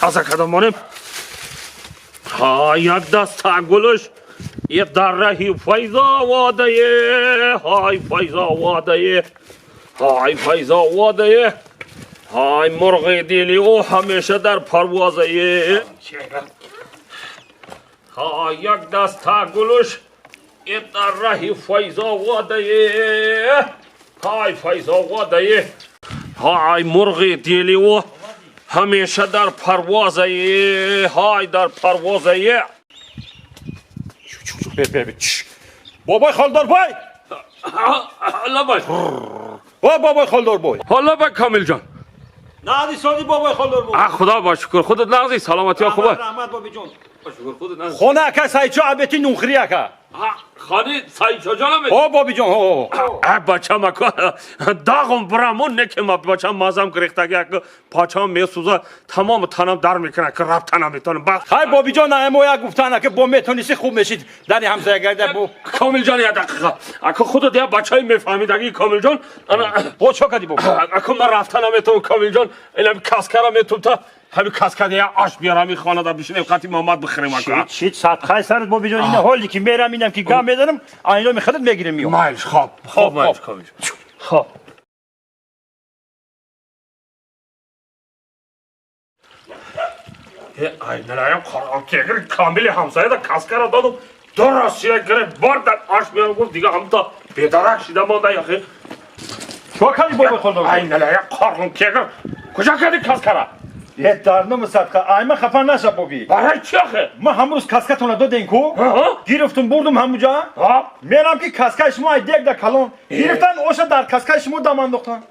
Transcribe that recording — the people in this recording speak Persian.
تازه کدام مانیم ها یک دست گلش یه در رهی فیضا واده های فیضا واده های فیضا واده های مرغ دیلی او همیشه در پروازه ها یک دست گلش یه در رهی فیضا واده های فیضا واده های مرغ دیلی او همیشه در پروازه های در پروازه بابای خالدار بای حالا باش بابای خالدار بای حالا با کامل جان نادی سادی بابای خالدار بای خدا با شکر خودت نغزی سلامتی ها خوبه رحمت بابی جان شکر خودت نغزی خونه اکا سایچو عبیتی نونخری اکا خانی سایی چجانم بابی جان بچه مکا داغم برامون نکه ما بچه مازم گریخته که پاچه هم میسوزه تمام تنم در میکنه که رفت نمیتونم های بابی جان اما یک گفتن که با میتونیسی خوب میشید در همسایه گرده بو کامل جان یه دقیقه اکا خودت یه بچه های میفهمید اگه کامل جان با چه کردی بابا اکا من رفته نمیتونم کامل جان اینم کسکره میتونم تا همین کسکره یه آش بیارم این خانه دا بشینیم قطعی محمد بخوریم اکا چیت صدقه سرت بابی جان این حالی که میرم اینم که گام میدارم اینا میخواد میگیرم میام مایش خوب مایش کامل جان خب ای نلایم که اگر کاملی همسایه دا کسکره دادم درست یه گره بار در آش بیارم گفت دیگه هم تا بیدارک شده مانده یخی چه کردی بابای خالدار ای نلایم کارم که اگر کجا کردی کسکره یه درنم صدقه ایما خفن نشه بابی برای چی آخه ما همروز کسکتون دادین کو گرفتم بردم همونجا ها میرم که کسکه شما دیگ در کلان گرفتن اوش در کسکه شما دام انداختن